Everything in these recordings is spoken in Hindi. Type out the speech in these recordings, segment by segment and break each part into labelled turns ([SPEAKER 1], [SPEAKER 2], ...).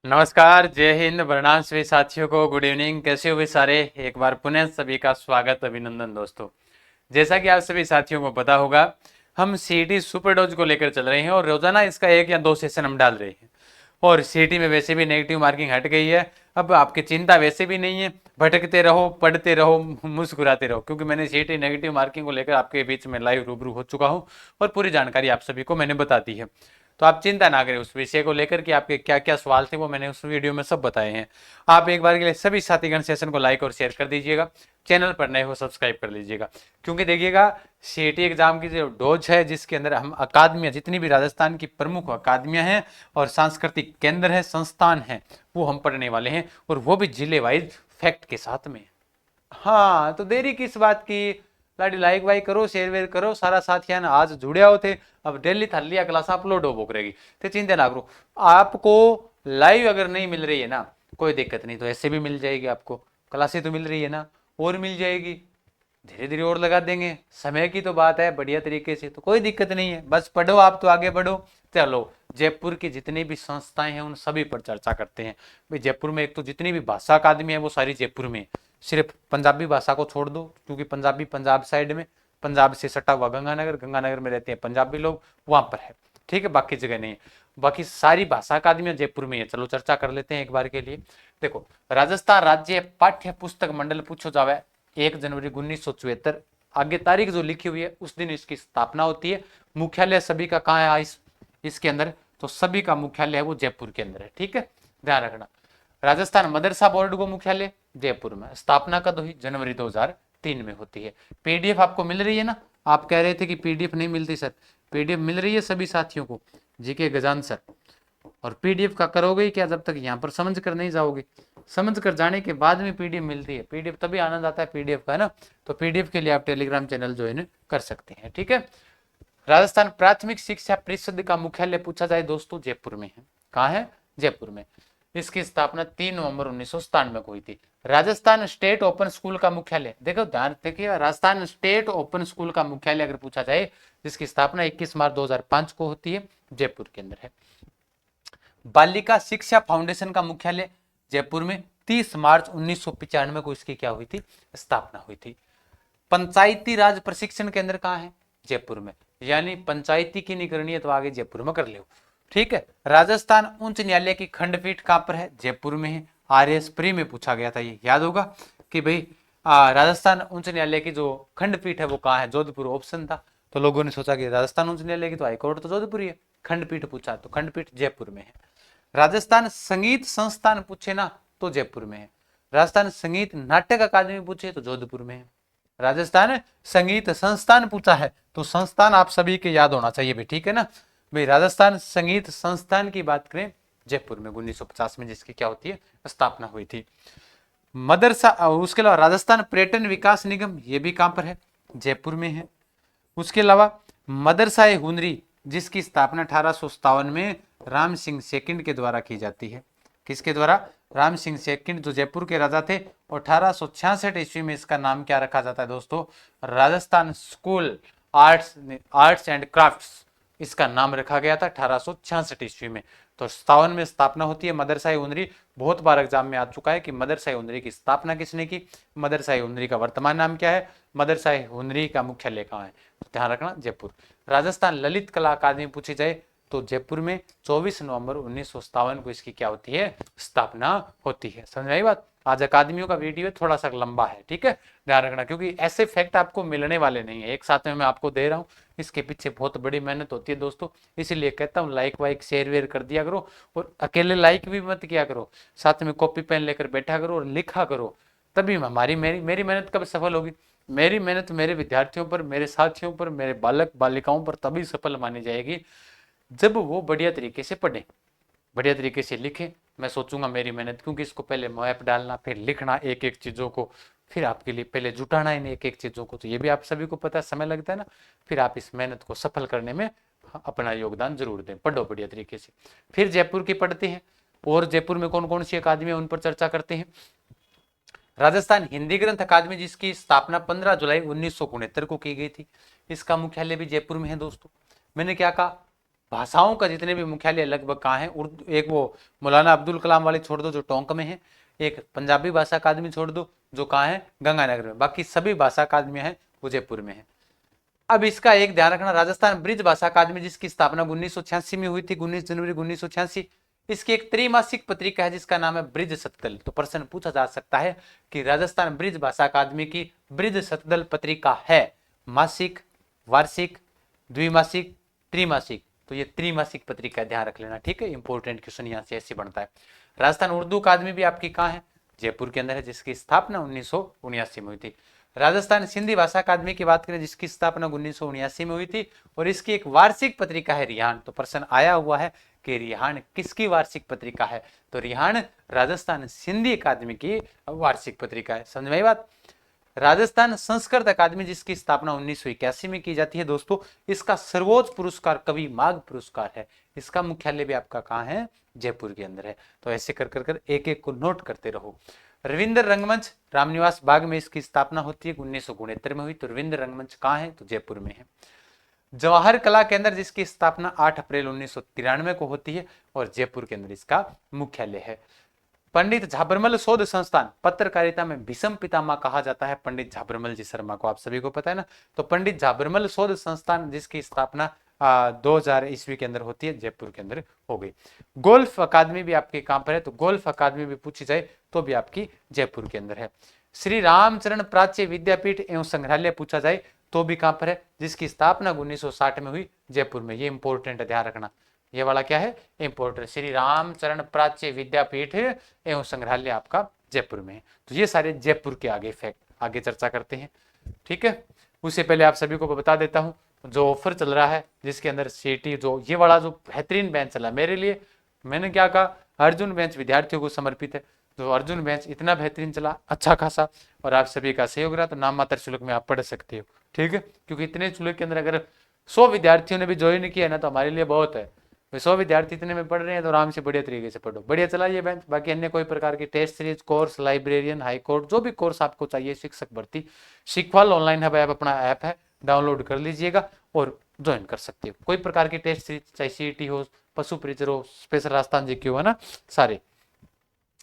[SPEAKER 1] नमस्कार, जय हिंद, प्रणाम सभी साथियों को। Good evening. कैसे हो वे सारे? एक बार पुनः सभी का स्वागत, अभिनंदन दोस्तों। जैसा कि आप सभी साथियों को पता होगा, हम सीईटी सुपर डोज को लेकर चल रहे हैं और रोजाना इसका 1 या 2 सेशन हम डाल रहे हैं। और सीईटी में वैसे भी नेगेटिव मार्किंग हट गई है। अब आपकी चिंता वैसे भी नहीं है। भटकते रहो, पढ़ते रहो, मुस्कुराते रहो, क्योंकि मैंने सीईटी नेगेटिव मार्किंग को लेकर आपके बीच में लाइव रूबरू हो चुका हूँ और पूरी जानकारी आप सभी को मैंने बता दी है। तो आप चिंता ना करें उस विषय को लेकर कि आपके क्या क्या सवाल थे, वो मैंने उस वीडियो में सब बताए हैं। आप एक बार के लिए सभी साथीगण सेशन को लाइक और शेयर कर दीजिएगा। चैनल पर नए हो सब्सक्राइब कर लीजिएगा, क्योंकि देखिएगा सीईटी एग्जाम की जो डोज है, जिसके अंदर हम अकादमियाँ, जितनी भी राजस्थान की प्रमुख अकादमियाँ हैं और सांस्कृतिक केंद्र है, संस्थान हैं, वो हम पढ़ने वाले हैं, और वो भी जिले वाइज फैक्ट के साथ में। हाँ, तो देरी किस बात की? लाडी लाइक वाइक करो, शेयर वेयर करो, सारा साथियान आज जुड़े होते। अब डेली थालिया क्लास अपलोड हो करेगी, तो चिंता ना करो। आपको लाइव अगर नहीं मिल रही है ना, कोई दिक्कत नहीं, तो ऐसे भी मिल जाएगी आपको। क्लासें तो मिल रही है ना, और मिल जाएगी। धीरे धीरे और लगा देंगे, समय की तो बात है, बढ़िया तरीके से, तो कोई दिक्कत नहीं है। बस पढ़ो, आप तो आगे बढ़ो। चलो, जयपुर की जितनी भी संस्थाएं हैं उन सभी पर चर्चा करते हैं। भाई जयपुर में एक तो जितनी भी भाषा अकादमी है वो सारी जयपुर में है। सिर्फ पंजाबी भाषा को छोड़ दो, क्योंकि पंजाबी पंजाब साइड में, पंजाब से सटा हुआ गंगानगर, गंगानगर में रहते हैं पंजाबी लोग, वहां पर है। ठीक है, बाकी जगह नहीं है। बाकी सारी भाषा अकादमियां जयपुर में है। चलो चर्चा कर लेते हैं एक बार के लिए। देखो, राजस्थान राज्य पाठ्य पुस्तक मंडल पूछो जावे 1 जनवरी 1974, आगे तारीख जो लिखी हुई है उस दिन इसकी स्थापना होती है। मुख्यालय सभी का कहाँ है इसके अंदर? तो सभी का मुख्यालय है वो जयपुर के अंदर है। ठीक है, ध्यान रखना। राजस्थान मदरसा बोर्ड को मुख्यालय जयपुर में। स्थापना कब हुई? जनवरी 2003 में होती है। पीडीएफ आपको मिल रही है ना? आप कह रहे थे कि पीडीएफ नहीं मिलती सर। पीडीएफ मिल रही है सभी साथियों को, जीके गजान सर। और पीडीएफ का करोगे ही क्या जब तक यहाँ पर समझ कर नहीं जाओगे? समझ कर जाने के बाद में पीडीएफ मिलती है। पीडीएफ तभी आनंद आता है पीडीएफ का, है ना? तो पीडीएफ के लिए आप टेलीग्राम चैनल ज्वाइन कर सकते हैं। ठीक है। राजस्थान प्राथमिक शिक्षा परिषद का मुख्यालय पूछा जाए दोस्तों, जयपुर में है। कहाँ है? जयपुर में। इसकी स्थापना 3 नवंबर 1997 को हुई थी। राजस्थान स्टेट ओपन स्कूल का मुख्यालय, देखो ध्यान देखिए, राजस्थान स्टेट ओपन स्कूल का मुख्यालय अगर पूछा जाए, जिसकी स्थापना 21 मार्च 2005 को होती है, जयपुर के अंदर है। बालिका शिक्षा फाउंडेशन का मुख्यालय जयपुर में। 30 मार्च 1995 को इसकी क्या हुई थी? स्थापना हुई थी। पंचायती राज प्रशिक्षण केंद्र कहाँ है? जयपुर में। यानी पंचायती की नहीं करनी है तो आगे जयपुर में कर लो। ठीक है। राजस्थान उच्च न्यायालय की खंडपीठ कहां पर है? जयपुर में है। आरएस प्री में पूछा गया था, ये याद होगा कि भाई राजस्थान उच्च न्यायालय की जो खंडपीठ है वो कहाँ है? जोधपुर ऑप्शन था, तो लोगों ने सोचा कि राजस्थान उच्च न्यायालय की तो हाईकोर्ट तो जोधपुर ही है। खंडपीठ पूछा तो खंडपीठ जयपुर में है। राजस्थान संगीत संस्थान पूछे ना, तो जयपुर में है। राजस्थान संगीत नाटक अकादमी पूछे तो जोधपुर में है। राजस्थान संगीत संस्थान पूछा है तो संस्थान आप सभी के याद होना चाहिए भाई। ठीक है ना भाई? राजस्थान संगीत संस्थान की बात करें, जयपुर में 1950 में जिसकी क्या होती है? स्थापना हुई थी। मदरसा, उसके अलावा राजस्थान पर्यटन विकास निगम, ये भी कहां पर है? जयपुर में है। उसके अलावा मदरसा ए हुनरी, जिसकी स्थापना 1857 में राम सिंह सेकंड के द्वारा की जाती है। किसके द्वारा? राम सिंह सेकंड, जो जयपुर के राजा थे। और 1866 ईस्वी में इसका नाम क्या रखा जाता है दोस्तों? Rajasthan school arts arts and crafts, इसका नाम रखा गया था 1866 ईस्वी में। तो 57 में स्थापना होती है मदरसा ए हुनरी। बहुत बार एग्जाम में आ चुका है कि मदरसा ए हुनरी की स्थापना किसने की? मदरसा ए हुनरी का वर्तमान नाम क्या है? मदरसा ए हुनरी का मुख्यालय कहाँ है? ध्यान रखना, जयपुर। राजस्थान ललित कला अकादमी पूछी जाए तो जयपुर में 24 नवंबर 1957 को इसकी क्या होती है? स्थापना होती है। समझ आई बात? आज अकादमियों का वीडियो थोड़ा सा लंबा है, ठीक है, ध्यान रखना, क्योंकि ऐसे फैक्ट आपको मिलने वाले नहीं है एक साथ में मैं आपको दे रहा हूँ। इसके पीछे बहुत बड़ी मेहनत होती है दोस्तों, इसीलिए कहता हूँ लाइक वाइक शेयर वेयर कर दिया करो। और अकेले लाइक भी मत किया करो, साथ में कॉपी पेन लेकर बैठा करो और लिखा करो। तभी हमारी मेरी मेहनत कब सफल होगी? मेरी मेहनत मेरे विद्यार्थियों पर, मेरे साथियों पर, मेरे बालक बालिकाओं पर तभी सफल मानी जाएगी जब वो बढ़िया तरीके से पढ़े, बढ़िया तरीके से लिखे। मैं सोचूंगा मेरी मेहनत, क्योंकि इसको पहले मैप डालना, फिर लिखना एक एक चीज़ों को, फिर आपके लिए पहले जुटाना इन एक एक चीज़ों को, तो ये भी आप सभी को पता है, समय लगता है ना। फिर आप इस मेहनत को सफल करने में अपना योगदान जरूर दें। पढ़ो बढ़िया तरीके से। फिर जयपुर की पढ़ते हैं, और जयपुर में कौन कौन सी अकादमी है उन पर चर्चा करते हैं। राजस्थान हिंदी ग्रंथ अकादमी, जिसकी स्थापना 15 जुलाई 1969 को की गई थी। इसका मुख्यालय भी जयपुर में है दोस्तों। मैंने क्या कहा? भाषाओं का जितने भी मुख्यालय लगभग कहाँ है, उर्दू, एक वो मौलाना अब्दुल कलाम वाली छोड़ दो जो टोंक में है, एक पंजाबी भाषा अकादमी छोड़ दो जो कहाँ है, गंगानगर में, बाकी सभी भाषा अकादमी है वो जयपुर में है। अब इसका एक ध्यान रखना, राजस्थान ब्रिज भाषा अकादमी जिसकी स्थापना 1986 में हुई थी, 19 जनवरी 1986, इसकी एक त्रैमासिक पत्रिका है जिसका नाम है ब्रिज सतदल। तो प्रश्न पूछा जा सकता है कि राजस्थान ब्रिज भाषा अकादमी की ब्रिज सतदल पत्रिका है मासिक, वार्षिक, द्विमासिक, त्रैमासिक? तो ये त्रैमासिक पत्रिका, ध्यान रख लेना, ठीक है, इंपॉर्टेंट क्वेश्चन यहाँ से ऐसे बनता है। राजस्थान उर्दू अकादमी भी आपकी कहाँ है, जयपुर के अंदर है, जिसकी स्थापना 1979 में हुई थी। राजस्थान सिंधी भाषा अकादमी की बात करें जिसकी स्थापना 1979 में हुई थी और इसकी एक वार्षिक पत्रिका है रिहान। तो प्रश्न आया हुआ है कि रिहान किसकी वार्षिक पत्रिका है, तो रिहान राजस्थान सिंधी अकादमी की वार्षिक पत्रिका है। समझ में आई बात। राजस्थान संस्कृत अकादमी जिसकी स्थापना 1981 में की जाती है दोस्तों, इसका सर्वोच्च पुरस्कार कवि माघ पुरस्कार है। इसका मुख्यालय भी आपका कहाँ है, जयपुर के अंदर है। तो ऐसे कर कर कर एक एक को नोट करते रहो। रविंद्र रंगमंच रामनिवास बाग में इसकी स्थापना होती है, 1969 में हुई। तो रविंद्र रंगमंच कहाँ है, तो जयपुर में है। जवाहर कला केंद्र जिसकी स्थापना 8 अप्रैल 1993 को होती है और जयपुर के अंदर इसका मुख्यालय है। पंडित झाबरमल शोध संस्थान, पत्रकारिता में भीषम पितामह कहा जाता है पंडित झाबरमल जी शर्मा को, आप सभी को पता है ना। तो पंडित झाबरमल शोध संस्थान जिसकी स्थापना 2000 ईस्वी के अंदर होती है, जयपुर के अंदर हो गई। गोल्फ अकादमी भी आपके कहां पर है, तो गोल्फ अकादमी भी पूछी जाए तो भी आपकी जयपुर के अंदर है। श्री रामचरण प्राच्य विद्यापीठ एवं संग्रहालय पूछा जाए तो भी कहां पर है, जिसकी स्थापना 1960 में हुई, जयपुर में। ये इंपॉर्टेंट है, ध्यान रखना, ये वाला क्या है, इंपॉर्टेंट। श्री रामचरण प्राच्य विद्यापीठ एवं संग्रहालय आपका जयपुर में है। तो ये सारे जयपुर के आगे फैक्ट, आगे चर्चा करते हैं, ठीक है। उससे पहले आप सभी को बता देता हूं जो ऑफर चल रहा है जिसके अंदर सीटी, जो ये वाला जो बेहतरीन बेंच चला मेरे लिए, मैंने क्या कहा, अर्जुन बेंच विद्यार्थियों को समर्पित है। जो अर्जुन बेंच इतना बेहतरीन चला, अच्छा खासा, और आप सभी का सहयोग रहा, तो नाम मात्र शुल्क में आप पढ़ सकते हो, ठीक है। क्योंकि इतने शुल्क के अंदर अगर 100 विद्यार्थियों ने भी ज्वाइन किया ना तो हमारे लिए बहुत है। 100 विद्यार्थी इतने में पढ़ रहे हैं तो आराम से बढ़िया तरीके से पढ़ो, बढ़िया चला ये बेंच। बाकी अन्य कोई प्रकार की test series course, librarian, high court, जो भी कोर्स आपको चाहिए, शिक्षक भर्ती, शिखवाल ऑनलाइन हब ऐप अपना ऐप है, डाउनलोड कर लीजिएगा और ज्वाइन कर सकते हो। कोई प्रकार की टेस्ट सीरीज, चाहे सीईटी हो, पशु परिचर हो, स्पेशल राजस्थान जीके हो, है ना, सारे।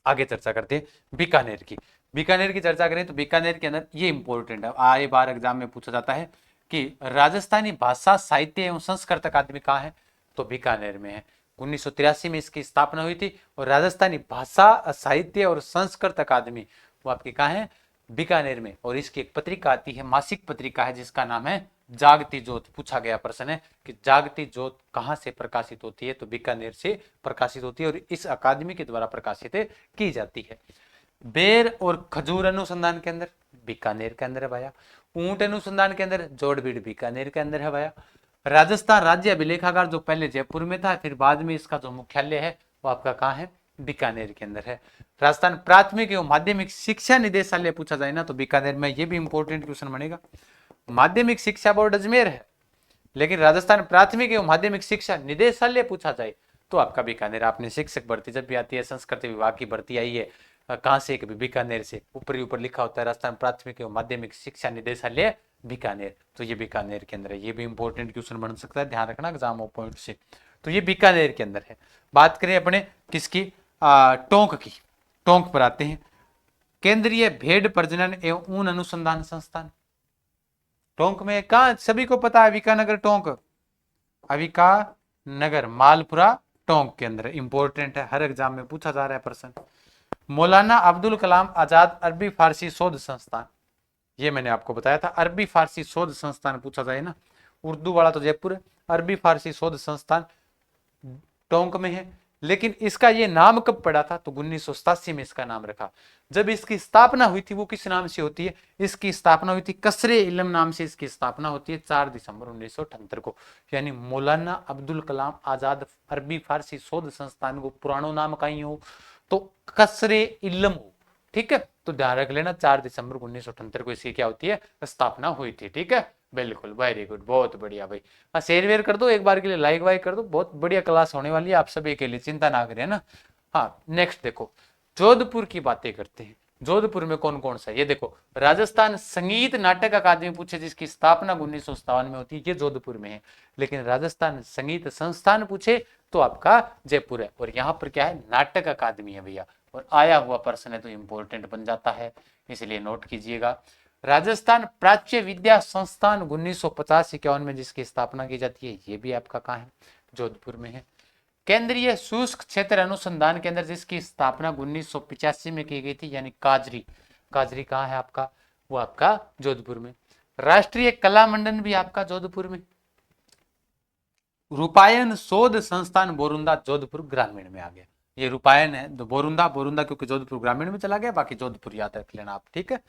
[SPEAKER 1] आगे चर्चा करते हैं बीकानेर की। बीकानेर की चर्चा करें तो बीकानेर के अंदर ये इंपॉर्टेंट है, आए बार एग्जाम में पूछा जाता है कि राजस्थानी भाषा साहित्य एवं संस्कृत अकादमी कहाँ है, तो बीकानेर में है। 1983 में इसकी स्थापना हुई थी और राजस्थानी भाषा साहित्य और संस्कृत अकादमी वो आपकी कहाँ है, बीकानेर में। और इसकी एक पत्रिका आती है, मासिक पत्रिका है जिसका नाम है जागती ज्योत। पूछा गया प्रश्न है कि जागती ज्योत कहां से प्रकाशित होती है, तो बीकानेर से प्रकाशित होती है और इस अकादमी के द्वारा प्रकाशित की जाती है। बेर और खजूर अनुसंधान केंद्र बीकानेर के अंदर है भैया। ऊंट अनुसंधान केंद्र जोड़बीड़ बीकानेर के अंदर है भैया। राजस्थान राज्य अभिलेखागार जो पहले जयपुर में था, फिर बाद में इसका जो मुख्यालय है वो आपका कहाँ है, बीकानेर के अंदर है। राजस्थान प्राथमिक एवं माध्यमिक शिक्षा निदेशालय पूछा जाए ना तो बीकानेर में, ये भी इंपॉर्टेंट क्वेश्चन बनेगा। माध्यमिक शिक्षा बोर्ड अजमेर है, लेकिन राजस्थान प्राथमिक एवं माध्यमिक शिक्षा निदेशालय पूछा जाए तो आपका बीकानेर। आपने शिक्षक भर्ती जब भी आती है, संस्कृत विभाग की भर्ती आई है, कहां से, बीकानेर से, ऊपर ही ऊपर लिखा होता है राजस्थान प्राथमिक एवं माध्यमिक शिक्षा निदेशालय बीकानेर। तो ये बीकानेर के अंदर है, ये भी इंपॉर्टेंट क्वेश्चन बन सकता है, ध्यान रखना एग्जाम पॉइंट से। तो ये बीकानेर के अंदर है। बात करें अपने किसकी, टोंक की। टोंक पर आते हैं, केंद्रीय भेड़ प्रजनन एवं ऊन अनुसंधान संस्थान। टोंक में कहा, सभी को पता है, अविकानगर टोंक, अविकानगर मालपुरा टोंक के अंदर, इंपॉर्टेंट है, हर एग्जाम में पूछा जा रहा है प्रश्न। मौलाना अब्दुल कलाम आजाद अरबी फारसी शोध संस्थान, ये मैंने आपको बताया था, अरबी फारसी शोध संस्थान पूछा जाए ना, उर्दू वाला तो जयपुर है, अरबी फारसी शोध संस्थान टोंक में है। लेकिन इसका ये नाम कब पड़ा था, तो 1987 में इसका नाम रखा। जब इसकी स्थापना हुई थी वो किस नाम से होती है, इसकी स्थापना हुई थी कसरे इल्म नाम से, इसकी स्थापना होती है 4 दिसंबर 1978 को। यानी मौलाना अब्दुल कलाम आजाद अरबी फारसी शोध संस्थान को पुरानो नाम कहीं हो तो कसरे इल्म हो, ठीक है। तो ध्यान रख लेना, 4 दिसंबर 1978 को इसकी क्या होती है, स्थापना हुई थी, ठीक है। बिल्कुल, वेरी गुड, बहुत बढ़िया भाई। हाँ, शेयर वेयर कर दो, एक बार के लिए लाइक वाइक कर दो, बहुत बढ़िया क्लास होने वाली है आप सभी के लिए, चिंता ना करें ना। हाँ, नेक्स्ट देखो, जोधपुर की बातें करते हैं। जोधपुर में कौन कौन सा, ये देखो, राजस्थान संगीत नाटक अकादमी पूछे जिसकी स्थापना 1957 में होती है, ये जोधपुर में है। लेकिन राजस्थान संगीत संस्थान पूछे तो आपका जयपुर है। और यहाँ पर क्या है, नाटक अकादमी है भैया, और आया हुआ प्रश्न है तो इंपॉर्टेंट बन जाता है, इसलिए नोट कीजिएगा। राजस्थान प्राच्य विद्या संस्थान 1950-51 में जिसकी स्थापना की जाती है, ये भी आपका कहाँ है, जोधपुर में है। केंद्रीय शुष्क क्षेत्र अनुसंधान केंद्र जिसकी स्थापना 1985 में की गई थी, यानी काजरी, काजरी कहाँ है आपका, वो आपका जोधपुर में। राष्ट्रीय कला मंडल भी आपका जोधपुर में। रूपायन शोध संस्थान बोरुंदा जोधपुर ग्रामीण में आ गया, ये रूपायन है, बोरुंदा बोरुंदा क्योंकि जोधपुर ग्रामीण में चला गया, बाकी जोधपुर याद रख लेना आप, ठीक है।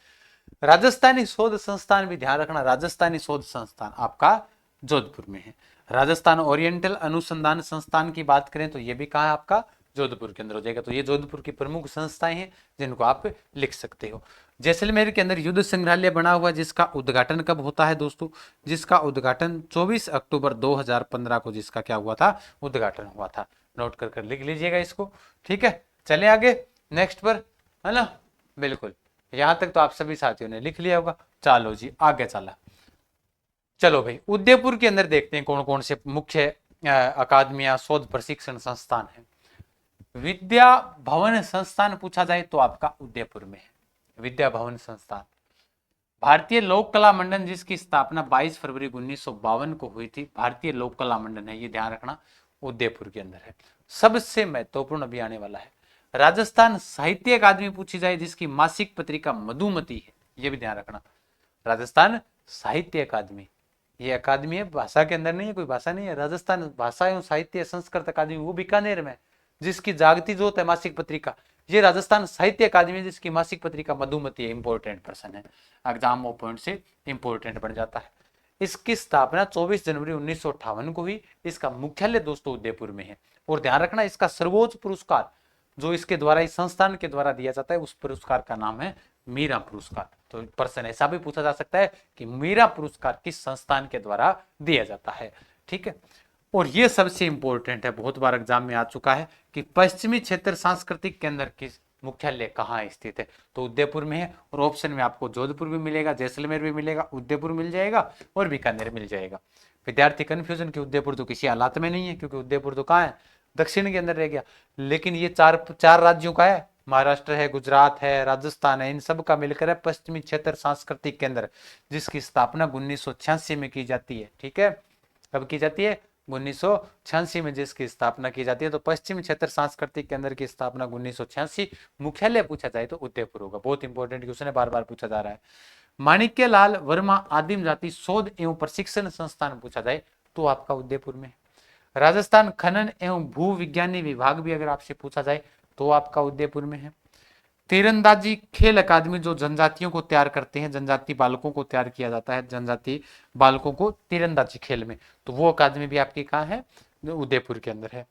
[SPEAKER 1] राजस्थानी शोध संस्थान भी ध्यान रखना, राजस्थानी शोध संस्थान आपका जोधपुर में है। राजस्थान ओरिएंटल अनुसंधान संस्थान की बात करें तो ये भी कहाँ है आपका, जोधपुर के अंदर हो जाएगा। तो ये जोधपुर की प्रमुख संस्थाएं हैं जिनको आप लिख सकते हो। जैसलमेर के अंदर युद्ध संग्रहालय बना हुआ जिसका उद्घाटन कब होता है दोस्तों, जिसका उद्घाटन 24 अक्टूबर 2015 को जिसका क्या हुआ था, उद्घाटन हुआ था। नोट कर लिख लीजिएगा इसको, ठीक है। चले आगे नेक्स्ट पर, है ना, बिल्कुल यहां तक तो आप सभी साथियों ने लिख लिया होगा। चलो जी आगे चला, चलो भाई उदयपुर के अंदर देखते हैं कौन कौन से मुख्य अकादमियां शोध प्रशिक्षण संस्थान है। विद्या भवन संस्थान पूछा जाए तो आपका उदयपुर में है, विद्या भवन संस्थान। भारतीय लोक कला मंडल जिसकी स्थापना 22 फरवरी 1952 को हुई थी, भारतीय लोक कला मंडल है, ये ध्यान रखना, उदयपुर के अंदर है। सबसे महत्वपूर्ण अभी आने वाला है, राजस्थान साहित्य अकादमी पूछी जाए जिसकी मासिक पत्रिका मधुमती है, ये भी ध्यान रखना। राजस्थान साहित्य अकादमी, ये अकादमी है, भाषा के अंदर नहीं है, कोई भाषा नहीं है, राजस्थान भाषा एवं साहित्य संस्कृत अकादमी, वो बीकानेर में, जिसकी जागती जोत है मासिक पत्रिका, ये राजस्थान साहित्य अकादमी जिसकी मासिक पत्रिका मधुमती है। इंपॉर्टेंट पर्सन है, एग्जाम पॉइंट से इंपॉर्टेंट बन जाता है। इसकी स्थापना 24 जनवरी 1958 को हुई। इसका मुख्यालय दोस्तों उदयपुर में है। और ध्यान रखना इसका सर्वोच्च पुरस्कार जो इसके द्वारा, इस संस्थान के द्वारा दिया जाता है, उस पुरस्कार का नाम है मीरा पुरस्कार। तो प्रश्न ऐसा भी पूछा जा सकता है कि मीरा पुरस्कार किस संस्थान के द्वारा दिया जाता है, ठीक है। और ये सबसे इंपॉर्टेंट है, बहुत बार एग्जाम में आ चुका है कि पश्चिमी क्षेत्र सांस्कृतिक केंद्र की मुख्यालय कहाँ स्थित है, तो उदयपुर में है। और ऑप्शन में आपको जोधपुर भी मिलेगा, जैसलमेर भी मिलेगा, उदयपुर मिल जाएगा और बीकानेर मिल जाएगा। विद्यार्थी कंफ्यूजन कि उदयपुर तो किसी हालात में नहीं है, क्योंकि उदयपुर तो कहाँ है, दक्षिण के अंदर रह गया। लेकिन ये चार राज्यों का है, महाराष्ट्र है, गुजरात है, राजस्थान है, इन सब का मिलकर है पश्चिमी क्षेत्र सांस्कृतिक केंद्र, जिसकी स्थापना 1986 में की जाती है, ठीक है। कब की जाती है, 1986 में जिसकी स्थापना की जाती है। तो पश्चिमी क्षेत्र सांस्कृतिक केंद्र की स्थापना 1986, मुख्यालय पूछा जाए तो उदयपुर होगा। बहुत इंपॉर्टेंट क्वेश्चन है, बार बार पूछा जा रहा है। माणिक्य लाल वर्मा आदिम जाति शोध एवं प्रशिक्षण संस्थान पूछा जाए तो आपका उदयपुर में। राजस्थान खनन एवं भू विज्ञानी विभाग भी अगर आपसे पूछा जाए तो आपका उदयपुर में है। तीरंदाजी खेल अकादमी जो जनजातियों को तैयार करते हैं, जनजाति बालकों को तैयार किया जाता है, जनजाति बालकों को तीरंदाजी खेल में, तो वो अकादमी भी आपकी कहाँ है, उदयपुर के अंदर है।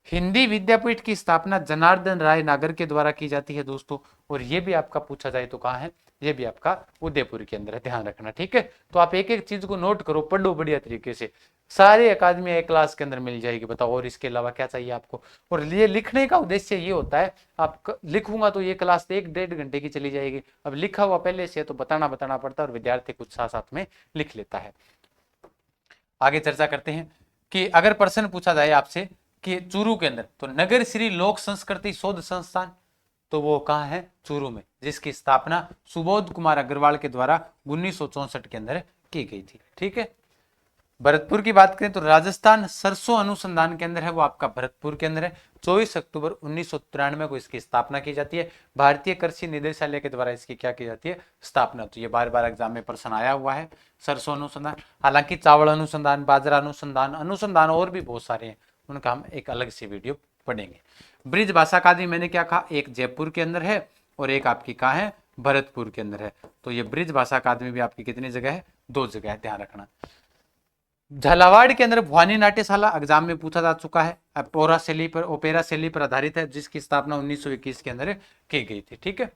[SPEAKER 1] हिंदी विद्यापीठ की स्थापना जनार्दन राय नागर के द्वारा की जाती है दोस्तों, और ये भी आपका पूछा जाए तो कहाँ है, ये भी आपका उदयपुर के अंदर है, ध्यान रखना, ठीक है। तो आप एक एक चीज को नोट करो, पढ़ो बढ़िया तरीके से, सारी अकादमी एक क्लास के अंदर मिल जाएगी। बताओ और इसके अलावा क्या चाहिए आपको। और ये लिखने का उद्देश्य ये होता है, आप लिखूंगा तो ये क्लास 1-1.5 घंटे की चली जाएगी। अब लिखा हुआ पहले से तो बताना पड़ता है, और विद्यार्थी कुछ साथ साथ में लिख लेता है। आगे चर्चा करते हैं कि अगर प्रश्न पूछा जाए आपसे कि चूरू के अंदर, तो नगर श्री लोक संस्कृति शोध संस्थान, तो वो कहाँ है, चूरू में, जिसकी स्थापना सुबोध कुमार अग्रवाल के द्वारा 1964 के अंदर की गई थी, ठीक है। भरतपुर की बात करें तो राजस्थान सरसों अनुसंधान केंद्र है, वो आपका भरतपुर के अंदर है। 24 अक्टूबर 1993 को इसकी स्थापना की जाती है। भारतीय कृषि निदेशालय के द्वारा इसकी क्या की जाती है, स्थापना। तो ये बार बार एग्जाम में प्रश्न आया हुआ है, सरसों अनुसंधान। हालांकि चावल अनुसंधान, बाजरा अनुसंधान और भी बहुत सारे हैं, उनका हम एक अलग से वीडियो पढ़ेंगे। ब्रिज भाषा अकादमी मैंने क्या कहा, एक जयपुर के अंदर है और एक आपकी कहाँ है, भरतपुर के अंदर है। तो ये ब्रिज भाषा अकादमी भी आपकी कितनी जगह है, 2 जगह है, ध्यान रखना। झालावाड़ के अंदर भवानी नाट्यशाला एग्जाम में पूछा जा चुका है, ओपेरा शैली पर आधारित है, जिसकी स्थापना 1921 के अंदर की गई थी, ठीक है।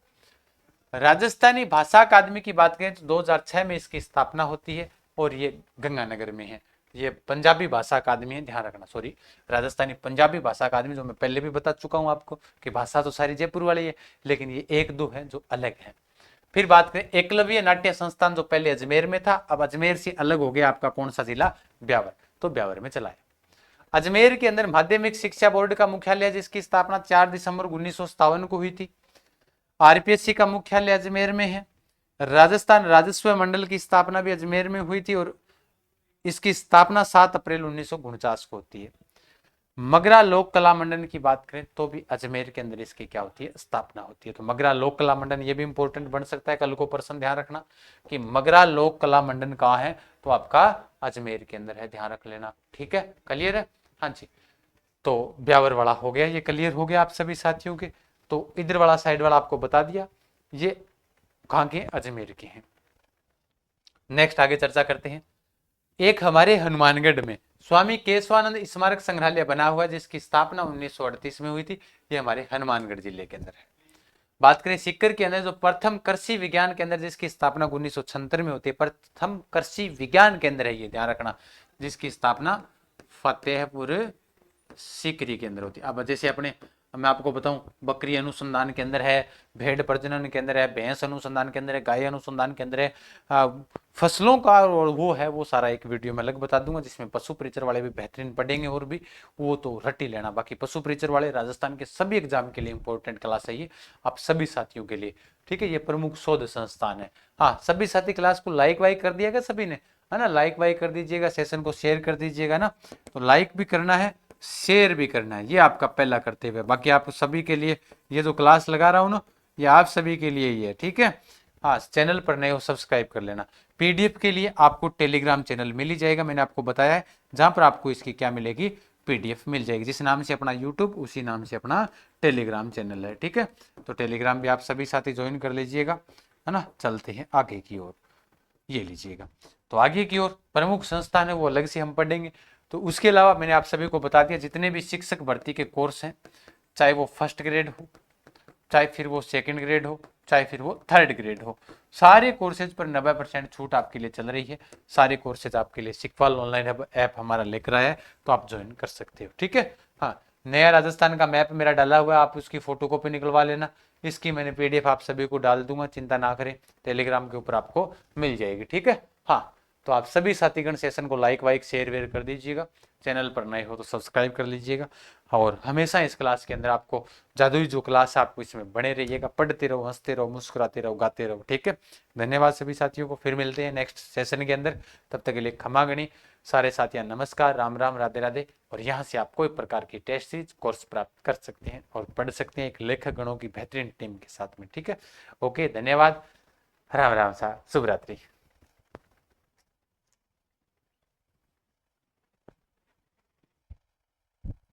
[SPEAKER 1] राजस्थानी भाषा अकादमी की बात करें तो 2006 में इसकी स्थापना होती है और ये गंगानगर में है। ये पंजाबी भाषा अकादमी है, ध्यान रखना, सॉरी, राजस्थानी पंजाबी भाषा अकादमी, जो मैं पहले भी बता चुका हूँ आपको कि भाषा तो सारी जयपुर वाली है, लेकिन ये एक दो है जो अलग है। फिर बात करें एकलव्य नाट्य संस्थान, जो पहले अजमेर में था, अब अजमेर से अलग हो गया आपका कौन सा जिला, ब्यावर, तो ब्यावर में चला है। अजमेर के अंदर माध्यमिक शिक्षा बोर्ड का मुख्यालय, जिसकी स्थापना 4 दिसंबर 1957 को हुई थी। आरपीएससी का मुख्यालय अजमेर में है। राजस्थान राजस्व मंडल की स्थापना भी अजमेर में हुई थी और इसकी स्थापना 7 अप्रैल 1949 को होती है। मगरा लोक कला मंडल की बात करें तो भी अजमेर के अंदर इसकी क्या होती है, स्थापना होती है। तो मगरा लोक कला मंडल ये भी इंपॉर्टेंट बन सकता है, कल को प्रश्न ध्यान रखना कि मगरा लोक कला मंडल कहाँ है, तो आपका अजमेर के अंदर है, ध्यान रख लेना। ठीक है, क्लियर है, हाँ जी। तो ब्यावर वाला हो गया, ये क्लियर हो गया आप सभी साथियों के। तो इधर वाला साइड वाला आपको बता दिया, ये कहाँ के, अजमेर के हैं। नेक्स्ट आगे चर्चा करते हैं। एक हमारे हनुमानगढ़ में स्वामी केशवानंद स्मारक संग्रहालय बना हुआ है, जिसकी स्थापना 1938 में हुई थी। ये हमारे हनुमानगढ़ जिले के अंदर है। बात करें सीकर के अंदर, जो प्रथम कृषि विज्ञान केंद्र, जिसकी स्थापना 1976 में होती है, प्रथम कृषि विज्ञान केंद्र है ये, ध्यान रखना, जिसकी स्थापना फतेहपुर सीकरी के अंदर होती है। अब जैसे अपने, मैं आपको बताऊं, बकरी अनुसंधान केंद्र है, भेड़ प्रजनन केंद्र है, भैंस अनुसंधान केंद्र है, गाय अनुसंधान केंद्र है, फसलों का और वो है, वो सारा एक वीडियो में अलग बता दूंगा, जिसमें पशु परिचर वाले भी बेहतरीन पढ़ेंगे, और भी वो तो रट ही लेना। बाकी पशु परिचर वाले राजस्थान के सभी एग्जाम के लिए इंपॉर्टेंट क्लास है ये, आप सभी साथियों के लिए। ठीक है, ये प्रमुख शोध संस्थान है। हाँ, सभी साथी क्लास को लाइक वाइक कर दिया सभी ने, है ना, लाइक वाइक कर दीजिएगा, सेशन को शेयर कर दीजिएगा ना, तो लाइक भी करना है, शेयर भी करना है, ये आपका पहला कर्तव्य है। बाकी आप सभी के लिए ये जो क्लास लगा रहा हूं ना, ये आप सभी के लिए ही है। ठीक है, हाँ, चैनल पर नए हो सब्सक्राइब कर लेना। पीडीएफ के लिए आपको टेलीग्राम चैनल मिल ही जाएगा, मैंने आपको बताया है, जहां पर आपको इसकी क्या मिलेगी, पीडीएफ मिल जाएगी। जिस नाम से अपना यूट्यूब, उसी नाम से अपना टेलीग्राम चैनल है। ठीक है, तो टेलीग्राम भी आप सभी साथी ज्वाइन कर लीजिएगा, है ना। चलते हैं आगे की ओर, ये लीजिएगा। तो आगे की ओर प्रमुख संस्थान है वो अलग से हम पढ़ेंगे। तो उसके अलावा मैंने आप सभी को बता दिया, जितने भी शिक्षक भर्ती के कोर्स हैं, चाहे वो फर्स्ट ग्रेड हो, चाहे फिर वो सेकंड ग्रेड हो, चाहे फिर वो थर्ड ग्रेड हो, सारे कोर्सेज पर 90% छूट आपके लिए चल रही है। सारे कोर्सेज आपके लिए सिक्फल ऑनलाइन हब ऐप हमारा लेकर आया है, तो आप ज्वाइन कर सकते हो। ठीक है, हाँ, नया राजस्थान का मैप मेरा डाला हुआ है, आप उसकी फोटो कॉपी निकलवा लेना। इसकी मैंने पीडीएफ आप सभी को डाल दूंगा, चिंता ना करें, टेलीग्राम के ऊपर आपको मिल जाएगी। ठीक है, हाँ, तो आप सभी साथीगण सेशन को लाइक वाइक शेयर वेयर कर दीजिएगा, चैनल पर नए हो तो सब्सक्राइब कर लीजिएगा, और हमेशा इस क्लास के अंदर आपको जादुई जो क्लास है, आपको इसमें बने रहिएगा, पढ़ते रहो, हंसते रहो, मुस्कुराते रहो, गाते रहो। ठीक है, धन्यवाद सभी साथियों को, फिर मिलते हैं नेक्स्ट सेशन के अंदर, तब तक के लिए खमा गणी। सारे साथियां नमस्कार, राम राम, राधे राधे। और यहाँ से आप कोई प्रकार की टेस्ट सीरीज कोर्स प्राप्त कर सकते हैं और पढ़ सकते हैं एक लेखक गणों की बेहतरीन टीम के साथ में। ठीक है, ओके, धन्यवाद, राम राम सा, शुभ रात्रि।